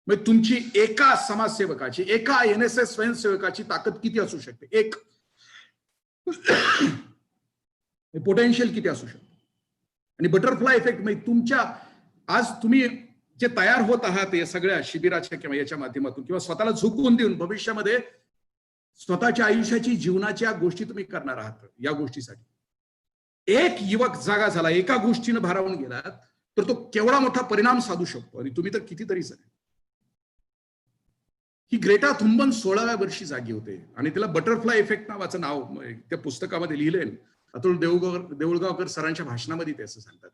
म्हणजे तुमची एका समाजसेवकाची, एका NSS स्वयंसेवकाची ताकद किती असू शकते, एक पोटेन्शियल किती असू शकते. आणि बटरफ्लाय इफेक्ट म्हणजे तुमच्या आज तुम्ही जे तयार होत आहात या सगळ्या शिबिराच्या किंवा याच्या माध्यमातून किंवा स्वतःला झुकवून देऊन भविष्यामध्ये स्वतःच्या आयुष्याची जीवनाच्या गोष्टी तुम्ही करणार आहात, या गोष्टीसाठी एक युवक जागा झाला, एका गोष्टीनं भारावून गेलात तर तो केवढा मोठा परिणाम साधू शकतो. आणि तुम्ही तर कितीतरी सगळे. ही ग्रेटा थुंबन 16व्या वर्षी जागी होते आणि तिला बटरफ्लाय इफेक्ट नावाचं नाव त्या पुस्तकामध्ये लिहिलंय. अतुल देऊळगावकर सरांच्या भाषणामध्ये ते असं सांगतात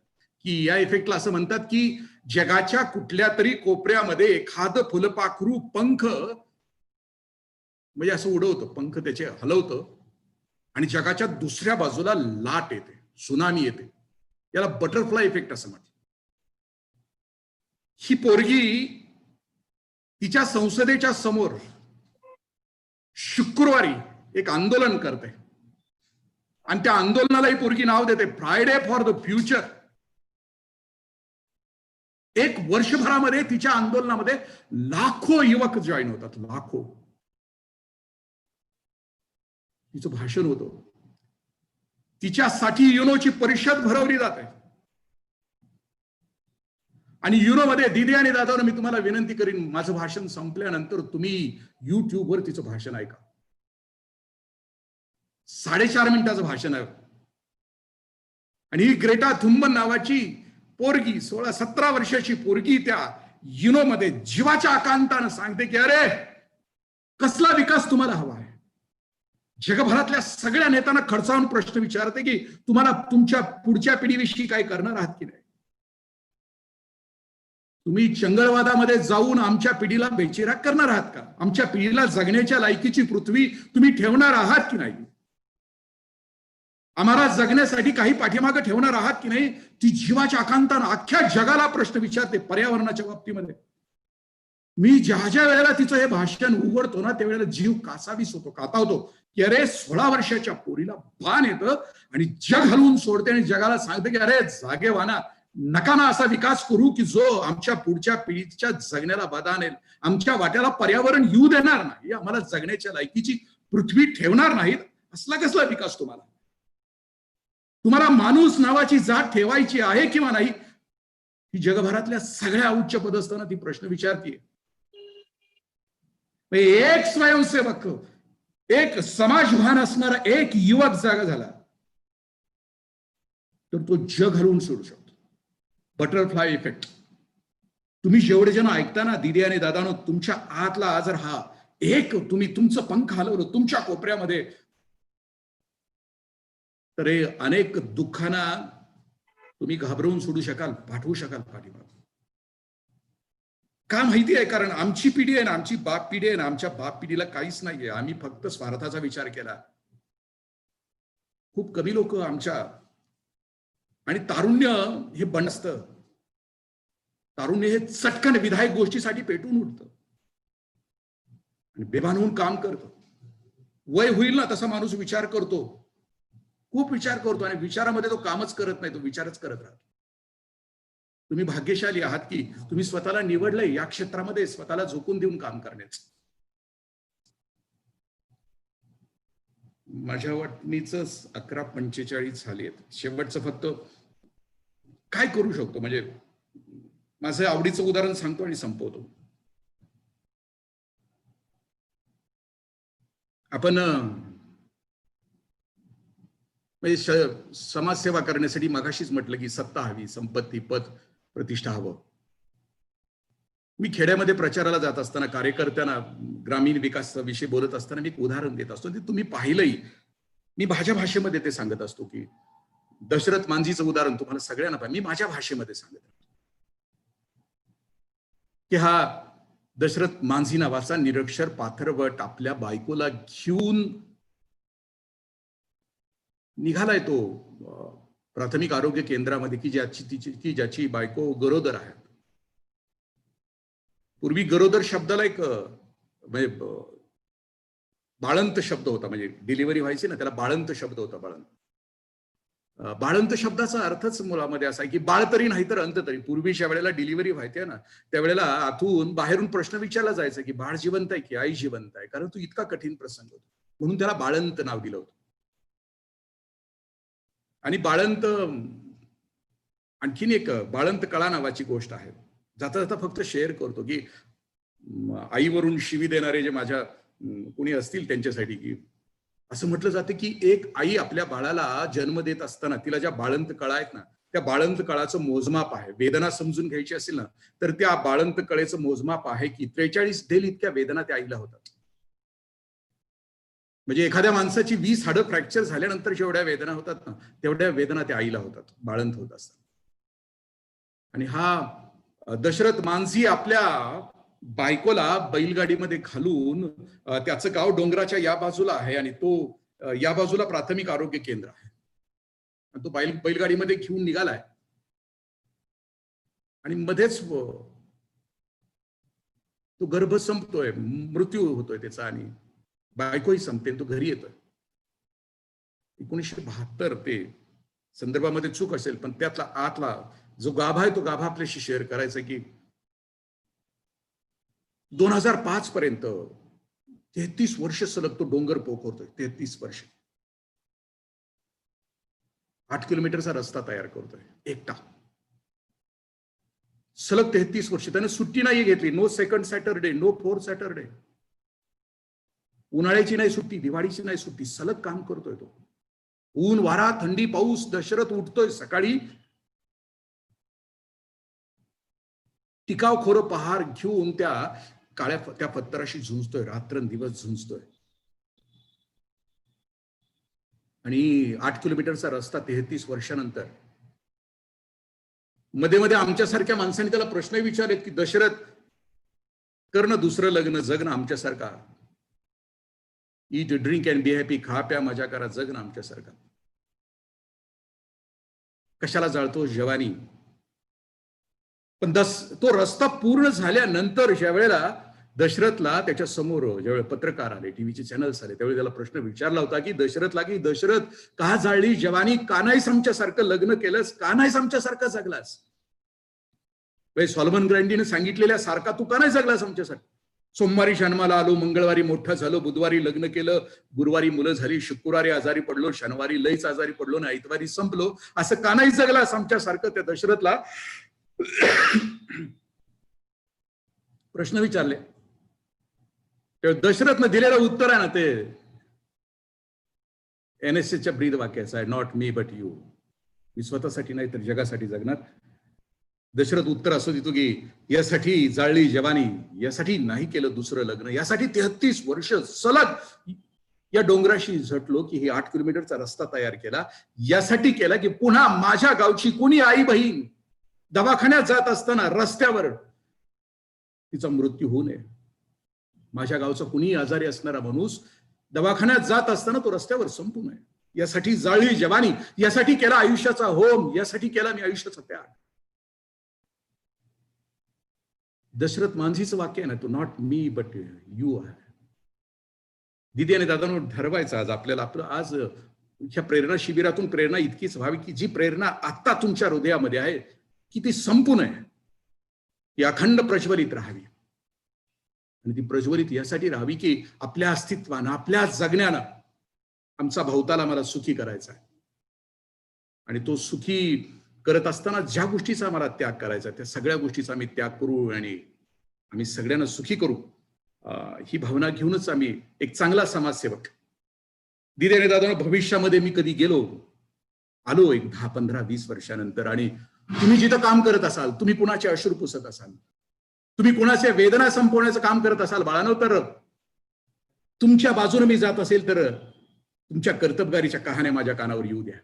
की या इफेक्टला असं म्हणतात की जगाच्या कुठल्या तरी कोपऱ्यामध्ये एखादं फुलपाखरू पंख म्हणजे असं उडवतं, पंख त्याचे हलवतं आणि जगाच्या दुसऱ्या बाजूला लाट येते, सुनामी येते. याला बटरफ्लाय इफेक्ट असं म्हणतात. ही पोरगी तिच्या संसदेच्या समोर शुक्रवारी एक आंदोलन करते आणि त्या आंदोलनाला ही पोरगी नाव देते फ्रायडे फॉर द फ्युचर. एक वर्षभरामध्ये तिच्या आंदोलनामध्ये लाखो युवक जॉईन होतात, लाखो. तिचं भाषण होतं, तिच्यासाठी युनोची परिषद भरवली जाते आणि युनोमध्ये दिदी आणि दादावर मी तुम्हाला विनंती करीन, माझं भाषण संपल्यानंतर तुम्ही युट्यूबवर तिचं भाषण ऐका. 4.5 मिनिटाचं भाषण आहे. आणि ही ग्रेटा थुंबन नावाची पोरगी 16-17 वर्षाची पोरगी त्या युनोमध्ये जीवाच्या आकांतानं सांगते की अरे कसला विकास तुम्हाला हवा आहे. जगभरातल्या सगळ्या नेत्यांना खडसावून प्रश्न विचारते की तुम्हाला तुमच्या पुढच्या पिढीविषयी काय करणार आहात की नाही. तुम्ही चंगळवादामध्ये जाऊन आमच्या पिढीला बेचिराग करणार आहात का. आमच्या पिढीला जगण्याच्या लायकीची पृथ्वी तुम्ही ठेवणार आहात की नाही. आम्हाला जगण्यासाठी काही पाठीमागं ठेवणार आहात की नाही. ती जीवाच्या आकांतानं अख्ख्या जगाला प्रश्न विचारते पर्यावरणाच्या बाबतीमध्ये. मी ज्या वेळेला तिचं हे भाषण उघडतो ना त्यावेळेला जीव कासावीस होतो, कातावतो की अरे 16 वर्षाच्या पोरीला भान येतं आणि जग हलवून सोडते आणि जगाला सांगते की अरे जागे व्हाना, नका ना असा विकास करू की जो आमच्या पुढच्या पिढीच्या जगण्याला बाधा आणेल, आमच्या वाट्याला पर्यावरण येऊ देणार नाही, आम्हाला जगण्याच्या लायकीची पृथ्वी ठेवणार नाहीत. असला कसला विकास तुम्हाला. तुम्हाला माणूस नावाची जात ठेवायची आहे किंवा नाही, ही जगभरातल्या सगळ्या उच्च पदस्थांना ती प्रश्न विचारतीये. एक स्वयंसेवक, एक समाजभान असणारा एक युवक जागा झाला तर तो जग हलवून सोडू शकतो. Butterfly effect. तुम्ही जेवढे जण ऐकताना दिदी आणि दादानो, तुमच्या आतला आजर हा एक, तुम्ही तुमचं पंख हलवलं तुमच्या कोपऱ्यामध्ये तर हे अनेक दुःखांना तुम्ही घाबरवून सोडू शकाल, पाठवू शकाल पाठीमागे. का माहिती आहे, कारण आमची पिढी आहे ना, आमची बाप पिढी आहे ना, आमच्या बाप पिढीला काहीच नाहीये. आम्ही फक्त स्वार्थाचा विचार केला. खूप कमी लोक आमच्या, आणि तारुण्य हे बनस्त, तारुण्य हे चटकन विधायक गोष्टीसाठी पेटून उठतं आणि बेभान होऊन काम करतं. वय होईल ना तसा माणूस विचार करतो, खूप विचार करतो आणि विचारामध्ये तो कामच करत नाही, तो विचारच करत राहतो. तुम्ही भाग्यशाली आहात की तुम्ही स्वतःला निवडलंय या क्षेत्रामध्ये स्वतःला झोकून देऊन काम करण्याचं. माझ्या वाटणीच 11:45 झाली आहेत. शेवटचं फक्त काय करू शकतो, म्हणजे माझं आवडीचं उदाहरण सांगतो आणि संपवतो. आपण म्हणजे समाजसेवा करण्यासाठी मगाशीच म्हटलं की सत्ता हवी, संपत्ती, पद, प्रतिष्ठा हवं. मी खेड्यामध्ये प्रचाराला जात असताना कार्यकर्त्यांना ग्रामीण विकासाविषयी बोलत असताना मी एक उदाहरण देत असतो, ते तुम्ही पाहिलंही. मी माझ्या भाषेमध्ये ते सांगत असतो की दशरथ मांझीचं उदाहरण तुम्हाला सगळ्यांना पाहिजे, मी माझ्या भाषेमध्ये सांगत की हा दशरथ मांझी नावाचा निरक्षर पाथरवट आपल्या बायकोला घेऊन निघालाय तो प्राथमिक आरोग्य केंद्रामध्ये की ज्याची बायको गरोदर आहे. पूर्वी गरोदर शब्दाला एक म्हणजे बाळंत शब्द होता, म्हणजे डिलिव्हरी व्हायची ना त्याला बाळंत शब्द होता. बाळंत शब्दाचा अर्थच मुलामध्ये असा की बाळ तरी नाही तर अंत तरी. पूर्वीच्या वेळेला डिलिव्हरी व्हायची ना त्यावेळेला आतून बाहेरून प्रश्न विचारला जायचा की बाळ जिवंत आहे की आई जिवंत आहे, कारण तो इतका कठीण प्रसंग होता म्हणून त्याला बाळंत नाव दिलं होतं. आणि बाळंत आणखीन एक बाळंत कळा नावाची गोष्ट आहे. जाता जाता फक्त शेअर करतो की आईवरून शिवी देणारे जे माझ्या कोणी असतील त्यांच्यासाठी की असं म्हटलं जातं की एक आई आपल्या बाळाला जन्म देत असताना तिला ज्या बाळंत कळा आहेत ना त्या बाळंत कळाचं मोजमाप आहे. वेदना समजून घ्यायची असेल ना तर त्या बाळंत कळेचं मोजमाप आहे की 43 डेल इतक्या वेदना त्या आईला होतात. म्हणजे एखाद्या माणसाची 20 हाडं फ्रॅक्चर झाल्यानंतर जेवढ्या वेदना होतात ना तेवढ्या वेदना त्या आईला होतात, बाळंत होत असतात. आणि हा दशरथ मांझी आपल्या बायकोला बैलगाडीमध्ये घालून, त्याचं गाव डोंगराच्या या बाजूला आहे आणि तो या बाजूला प्राथमिक आरोग्य केंद्र आहे, तो बैलगाडीमध्ये घेऊन निघालाय आणि मध्येच तो गर्भ संपतोय, मृत्यू होतोय त्याचा आणि बायकोही संपते, तो घरी येतोय. 1972 ते संदर्भामध्ये चूक असेल पण त्यातला आतला जो गाभा आहे तो गाभा आपल्याशी शेअर करायचा की 2005 पर्यंत 33 वर्ष सलग तो डोंगर पोखरतोय. 33 वर्ष 8 किलोमीटरचा रस्ता तयार करतोय एकटा, सलग 33 वर्ष. त्याने सुट्टी नाही घेतली, no second Saturday, no fourth Saturday, उन्हाळ्याची नाही सुट्टी, दिवाळीची नाही सुट्टी, सलग काम करतोय तो. ऊन वारा थंडी पाऊस, दशरथ उठतोय सकाळी, टिकाव खोरं पहार घेऊन त्या पत्थराशी झुंजतोय, रात्रंदिवस झुंजतोय. आणि 8 किलोमीटरचा रस्ता 33 वर्षानंतर. मध्ये मध्ये आमच्यासारख्या माणसांनी त्याला प्रश्न विचारलेत की दशरथ कर ना दुसरं लग्न, जग ना आमच्यासारखा, eat drink and be happy, खा प्या मजा करा, जग ना आमच्यासारखा, कशाला जाळतो जवानी. पण तो रस्ता पूर्ण झाल्यानंतर ज्या वेळेला दशरथला त्याच्या समोर ज्यावेळेला पत्रकार आले, टीव्हीचे चॅनल्स आले, त्यावेळी त्याला प्रश्न विचारला होता की दशरथ का जाळली जवानी, का नाहीस आमच्यासारखं लग्न केलंस, का नाहीस आमच्यासारखा जगलास, सॉलोमन ग्रँडीने सांगितलेल्या सारखा तू का नाही जगलास आमच्यासारखं. सोमवारी जन्माला आलो, मंगळवारी मोठं झालो, बुधवारी लग्न केलं, गुरुवारी मुलं झाली, शुक्रवारी आजारी पडलो, शनिवारी लईच आजारी पडलो ना, ऐतवारी संपलो, असं का नाही जगलास आमच्यासारखं. त्या दशरथला प्रश्न विचारले. दशरथनं दिलेलं उत्तर आहे ना ते NSSच्या ब्रीद वाक्याचं आहे, नॉट मी बट यू, मी स्वतःसाठी नाही तर जगासाठी जगणार. दशरथ उत्तर असं देतो की यासाठी जाळली जवानी, यासाठी नाही केलं दुसरं लग्न, यासाठी 33 वर्ष सलग या डोंगराशी झटलो की ही 8 किलोमीटरचा रस्ता तयार केला, यासाठी केला की पुन्हा माझ्या गावची कोणी आई बहीण दवाखान्यात जात असताना रस्त्यावर तिचा मृत्यू होऊ नये. माझ्या गावचा कुणी आजारी असणारा माणूस दवाखान्यात जात असताना तो रस्त्यावर संपू नये, यासाठी जाळली जवानी, यासाठी केला आयुष्याचा होम, यासाठी केला मी आयुष्याचा त्याग. दशरथ मांझीचं वाक्य आहे ना, तो नॉट मी बट यू आहे. दिदी आणि दादांनो ठरवायचं आज आपल्याला, आपलं आज ह्या प्रेरणा शिबिरातून प्रेरणा इतकीच व्हावी की जी प्रेरणा आता तुमच्या हृदयामध्ये आहे की ती संपू नये, ती अखंड प्रज्वलित राहावी. आणि ती प्रज्वलित यासाठी राहावी की आपल्या अस्तित्वानं, आपल्या जगण्यानं आमचा भवताला मला सुखी करायचा आहे. आणि तो सुखी करत असताना ज्या गोष्टीचा मला त्याग करायचा त्या सगळ्या गोष्टीचा आम्ही त्याग करू आणि आम्ही सगळ्यांना सुखी करू, ही भावना घेऊनच आम्ही एक चांगला समाजसेवक. दिदी आणि दादा, भविष्यामध्ये मी कधी आलो एक 10, 15, 20 वर्षानंतर आणि तुम्ही जिथं काम करत असाल, तुम्ही कुणाचे अश्रू पुसत असाल, तुम्ही कुणाच्या वेदना संपवण्याचं काम करत असाल बाळांनो, तर तुमच्या बाजूने मी जात असेल तर तुमच्या कर्तबगारीच्या कहाण्या माझ्या कानावर येऊ द्या.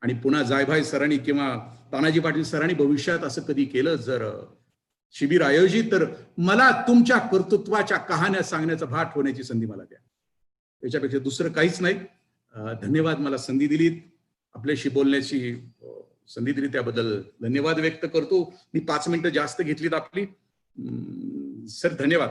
आणि पुन्हा जायभाई सरांनी किंवा तानाजी पाटील सरांनी भविष्यात असं कधी केलं जर शिबिर आयोजित, तर मला तुमच्या कर्तृत्वाच्या कहाण्या सांगण्याचा भाट होण्याची संधी मला द्या. त्याच्यापेक्षा दुसरं काहीच नाही. धन्यवाद, मला संधी दिलीत, आपल्याशी बोलण्याची संधी दिली त्याबद्दल धन्यवाद व्यक्त करतो. मी 5 मिनिटं जास्त घेतलीत आपली. सर धन्यवाद.